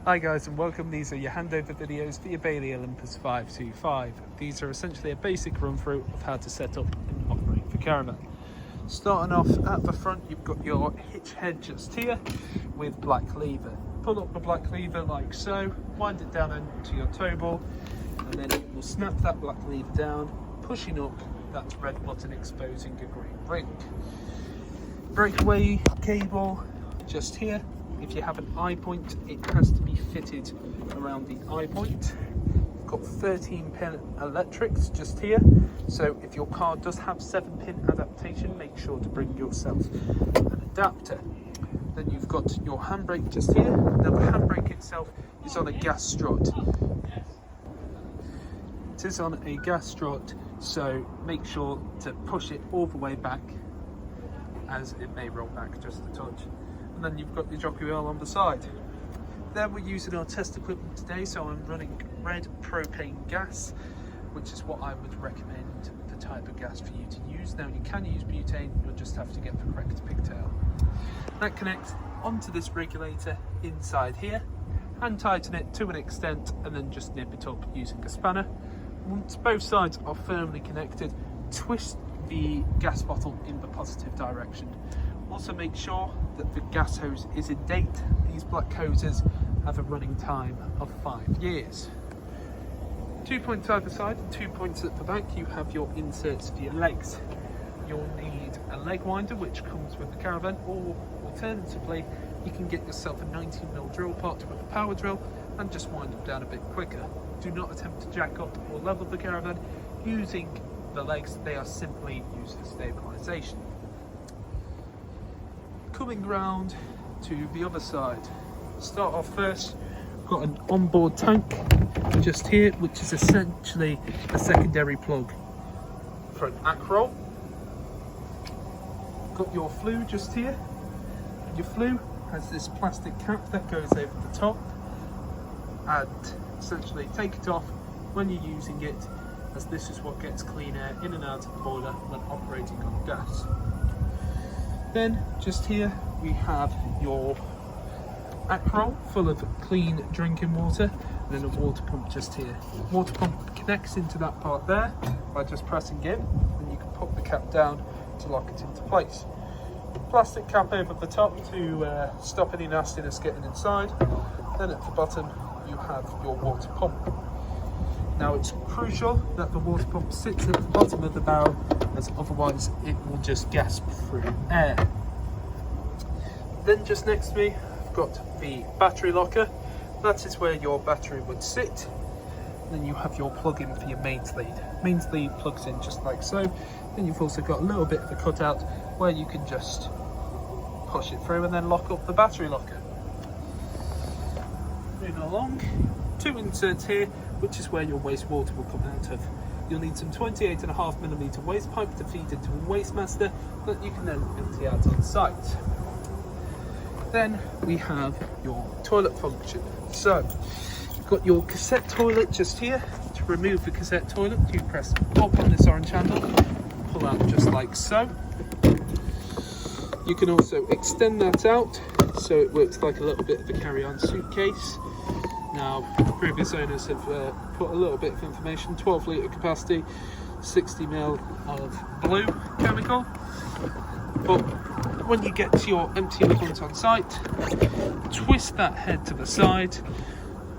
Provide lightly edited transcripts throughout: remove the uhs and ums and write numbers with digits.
Hi guys and welcome. These are your handover videos for your Bailey Olympus 525. These are essentially a basic run through of how to set up and operate the caravan. Starting off at the front, you've got your hitch head just here with black lever. Pull up the black lever like so, wind it down into your tow ball, and then it will snap that black lever down, pushing up that red button exposing a green ring. Breakaway cable just here. If you have an eye point, it has to be fitted around the eye point. You've got 13-pin electrics just here, so if your car does have 7-pin adaptation, make sure to bring yourself an adapter. Then you've got your handbrake just here. Now the handbrake itself is on a gas strut. It is on a gas strut, so make sure to push it all the way back, as it may roll back just a touch. And then you've got your jockey wheel on the side. Then we're using our test equipment today, so I'm running red propane gas, which is what I would recommend the type of gas for you to use. Now you can use butane, you'll just have to get the correct pigtail. That connects onto this regulator inside here, hand tighten it to an extent and then just nip it up using a spanner. Once both sides are firmly connected, twist the gas bottle in the positive direction. Also make sure that the gas hose is in date. These black hoses have a running time of 5 years. 2 points either side and 2 points at the back, you have your inserts for your legs. You'll need a leg winder, which comes with the caravan, or alternatively you can get yourself a 19mm drill pot with a power drill and just wind them down a bit quicker. Do not attempt to jack up or level the caravan using the legs, they are simply used for stabilisation. Coming round to the other side, start off first, got an onboard tank just here, which is essentially a secondary plug for an acroll. Got your flue just here. Your flue has this plastic cap that goes over the top, and essentially take it off when you're using it, as this is what gets clean air in and out of the boiler when operating on gas. Then just here we have your acroll full of clean drinking water, and then a water pump just here. Water pump connects into that part there by just pressing in, and you can pop the cap down to lock it into place. Plastic cap over the top to stop any nastiness getting inside. Then at the bottom you have your water pump. Now it's crucial that the water pump sits at the bottom of the barrel, as otherwise it will just gasp through air. Then just next to me I've got the battery locker. That is where your battery would sit. Then you have your plug-in for your mains lead. Mains lead plugs in just like so. Then you've also got a little bit of a cutout where you can just push it through and then lock up the battery locker. Moving along, 2 inserts here, which is where your wastewater will come out of. You'll need some 28.5mm waste pipe to feed into a waste master that you can then empty out on site. Then we have your toilet function. So you've got your cassette toilet just here. To remove the cassette toilet, you press up on this orange handle, pull out just like so. You can also extend that out so it works like a little bit of a carry-on suitcase. Now, previous owners have put a little bit of information, 12 litre capacity, 60ml of blue chemical. But when you get to your empty front on site, twist that head to the side,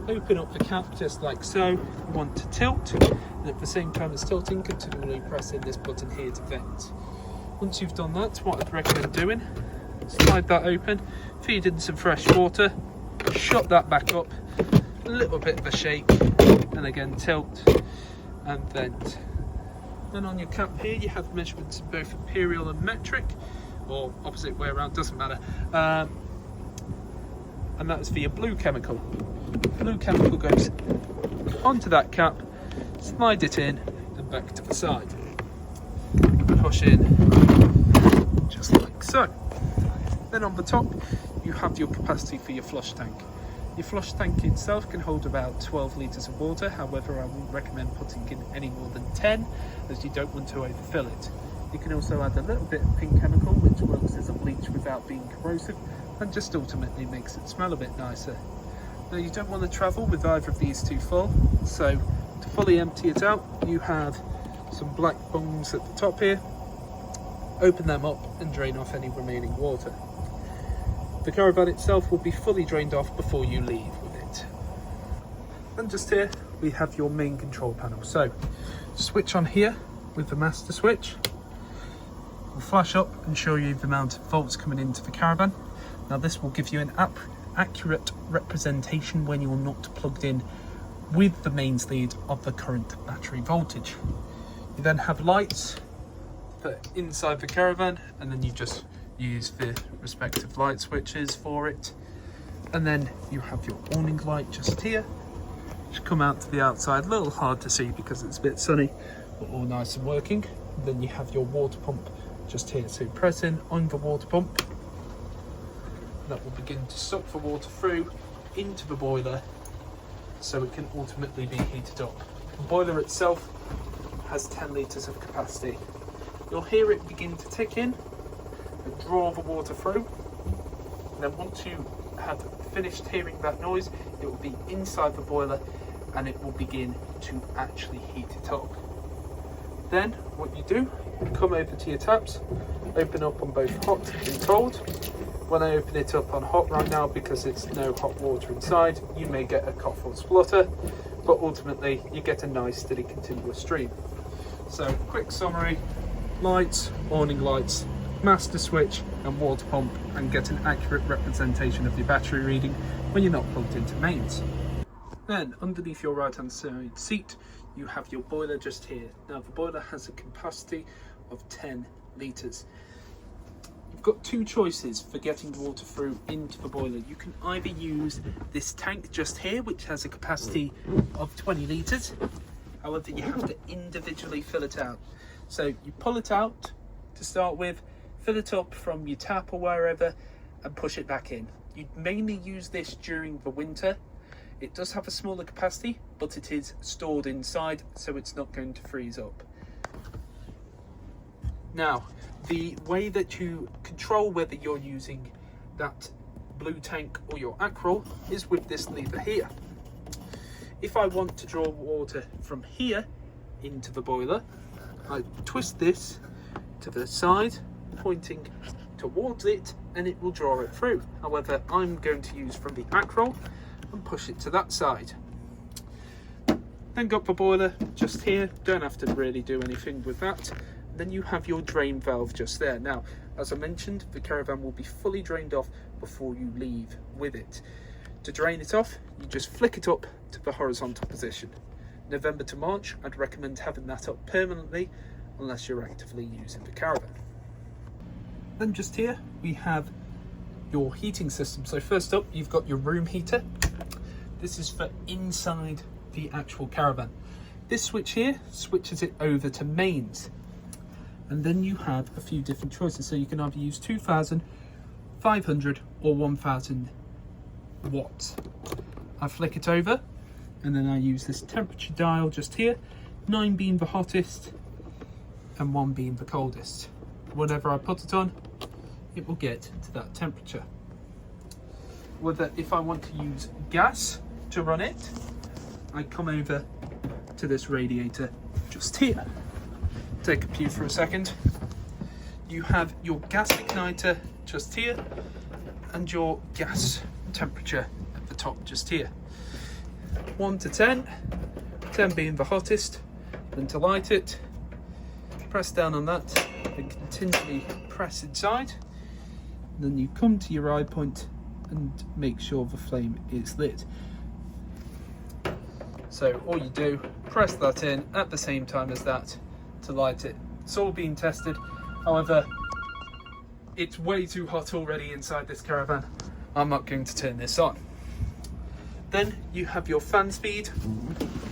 open up the cap just like so. You want to tilt, and at the same time as tilting, continually press in this button here to vent. Once you've done that, what I'd recommend doing, slide that open, feed in some fresh water, shut that back up, a little bit of a shake, and again tilt and vent. Then on your cap here you have measurements in both imperial and metric, or opposite way around, doesn't matter, and that's for your blue chemical. Blue chemical goes onto that cap, slide it in and back to the side, push in just like so. Then on the top you have your capacity for your flush tank. Your flush tank itself can hold about 12 litres of water, however I wouldn't recommend putting in any more than 10, as you don't want to overfill it. You can also add a little bit of pink chemical, which works as a bleach without being corrosive, and just ultimately makes it smell a bit nicer. Now you don't want to travel with either of these two full, so to fully empty it out, you have some black bungs at the top here. Open them up and drain off any remaining water. The caravan itself will be fully drained off before you leave with it. And just here we have your main control panel. So switch on here with the master switch. Will flash up and show you the amount of volts coming into the caravan. Now this will give you an accurate representation when you're not plugged in with the mains lead of the current battery voltage. You then have lights for inside the caravan, and then you just use the respective light switches for it. And then you have your awning light just here, which come out to the outside, a little hard to see because it's a bit sunny, but all nice and working. And then you have your water pump just here, so press in on the water pump, that will begin to suck the water through into the boiler so it can ultimately be heated up. The boiler itself has 10 litres of capacity. You'll hear it begin to tick in and draw the water through, and then once you have finished hearing that noise, it will be inside the boiler and it will begin to actually heat it up. Then what you do, you come over to your taps, open up on both hot and cold. When I open it up on hot right now, because it's no hot water inside, you may get a cough or splutter, but ultimately you get a nice steady continuous stream. So quick summary: lights, awning lights, master switch and water pump, and get an accurate representation of your battery reading when you're not plugged into mains. Then underneath your right hand side seat you have your boiler just here. Now the boiler has a capacity of 10 litres. You've got two choices for getting water through into the boiler. You can either use this tank just here, which has a capacity of 20 litres. However, you have to individually fill it out. So you pull it out to start with, fill it up from your tap or wherever, and push it back in. You mainly use this during the winter. It does have a smaller capacity, but it is stored inside, so it's not going to freeze up. Now, the way that you control whether you're using that blue tank or your Acrol is with this lever here. If I want to draw water from here into the boiler, I twist this to the side, pointing towards it, and it will draw it through. However, I'm going to use from the Acrol and push it to that side. Then got the boiler just here, don't have to really do anything with that. Then you have your drain valve just there. Now, as I mentioned, the caravan will be fully drained off before you leave with it. To drain it off, you just flick it up to the horizontal position. November to March, I'd recommend having that up permanently unless you're actively using the caravan. Then just here, we have your heating system. So first up, you've got your room heater. This is for inside the actual caravan. This switch here switches it over to mains. And then you have a few different choices. So you can either use 2,000, 500 or 1,000 watts. I flick it over and then I use this temperature dial just here, 9 being the hottest and 1 being the coldest. Whenever I put it on, it will get to that temperature. Whether if I want to use gas to run it, I come over to this radiator just here. Take a pew for a second. You have your gas igniter just here and your gas temperature at the top just here. 1 to 10, 10 being the hottest. Then to light it, press down on that and continually press inside. Then you come to your eye point and make sure the flame is lit. So all you do, press that in at the same time as that to light it. It's all being tested. However, it's way too hot already inside this caravan. I'm not going to turn this on. Then you have your fan speed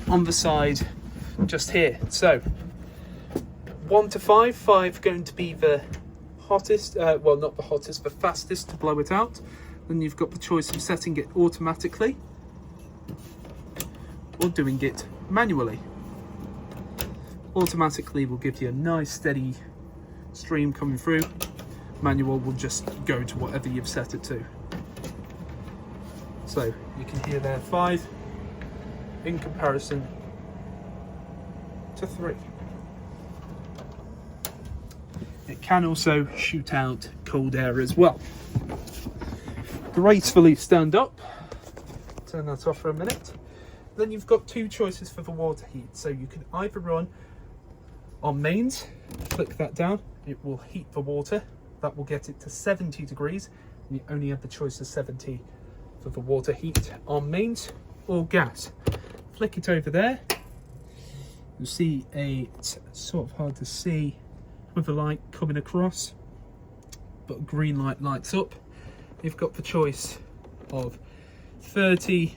on the side just here. So 1 to 5, 5 going to be the hottest, well not the hottest, the fastest to blow it out. Then you've got the choice of setting it automatically or doing it manually. Automatically will give you a nice steady stream coming through. Manual will just go to whatever you've set it to. So you can hear there 5 in comparison to 3. It can also shoot out cold air as well. Gracefully stand up, turn that off for a minute. Then you've got 2 choices for the water heat. So you can either run on mains, flick that down, it will heat the water. That will get it to 70 degrees. And you only have the choice of 70 for the water heat on mains or gas. Flick it over there. You'll see it's sort of hard to see with the light coming across, but a green light lights up. You've got the choice of 30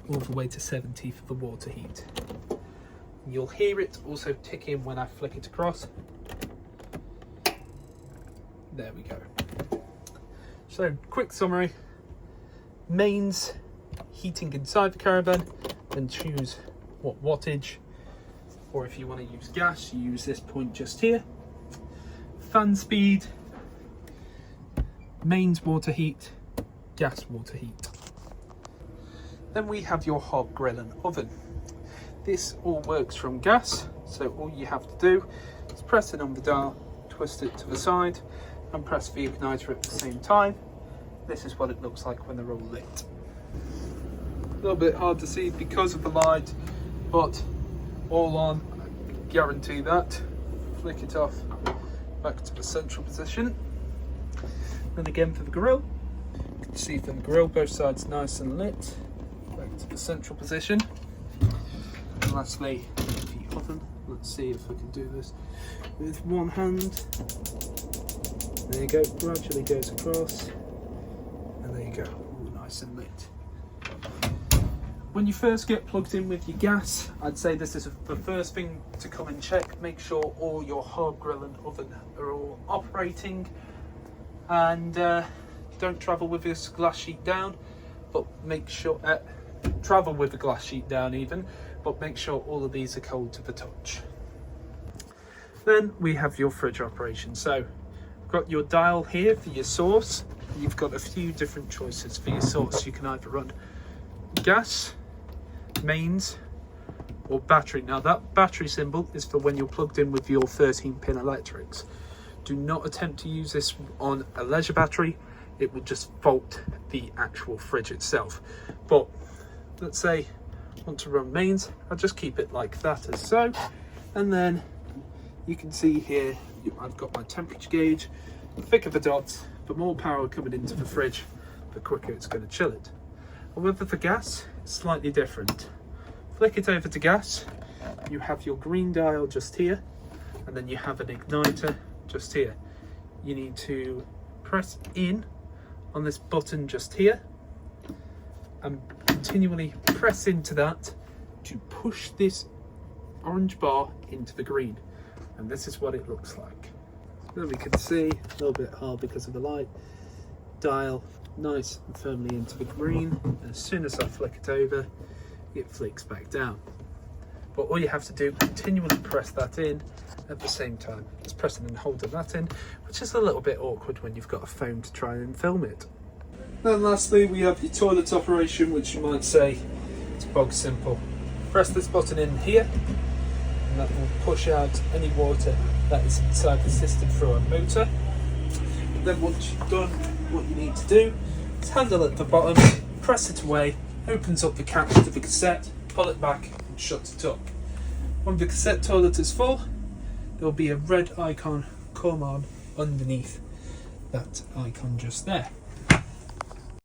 all the way to 70 for the water heat. You'll hear it also tick in when I flick it across. There we go. So, quick summary. Mains, heating inside the caravan, then choose what wattage, or if you want to use gas, you use this point just here. Fan speed, mains water heat, gas water heat. Then we have your hob grill and oven. This all works from gas, so all you have to do is press it on the dial, twist it to the side, and press the igniter at the same time. This is what it looks like when they're all lit. A little bit hard to see because of the light, but all on, I guarantee that. Flick it off, back to the central position. Then again for the grill, you can see from the grill both sides nice and lit. Back to the central position. And lastly, the oven. Let's see if I can do this with one hand. There you go, gradually goes across. And there you go, all nice and lit. When you first get plugged in with your gas, I'd say this is the first thing to come and check. Make sure all your hob grill and oven are all operating, and don't travel with this glass sheet down, but make sure travel with the glass sheet down even, but make sure all of these are cold to the touch. Then we have your fridge operation. So you've got your dial here for your sauce. You've got a few different choices for your sauce. You can either run gas, mains, or battery. Now that battery symbol is for when you're plugged in with your 13-pin electrics. Do not attempt to use this on a leisure battery. It will just fault the actual fridge itself. But let's say I want to run mains, I'll just keep it like that as so. And then you can see here, I've got my temperature gauge. The thicker the dots, the more power coming into the fridge, the quicker it's going to chill it. However, for gas, it's slightly different. Flick it over to gas, you have your green dial just here, and then you have an igniter just here. You need to press in on this button just here and continually press into that to push this orange bar into the green. And this is what it looks like. Then we can see, a little bit hard because of the light, dial nice and firmly into the green. And as soon as I flick it over, it flicks back down. But all you have to do, continually press that in at the same time. Just pressing and holding that in, which is a little bit awkward when you've got a phone to try and film it. Then lastly, we have your toilet operation, which you might say it's bog simple. Press this button in here, and that will push out any water that is inside the system through a motor. Then once you've done what you need to do, is handle at the bottom, press it away, opens up the cap to the cassette, pull it back and shut it up. When the cassette toilet is full, there will be a red icon come on underneath that icon just there.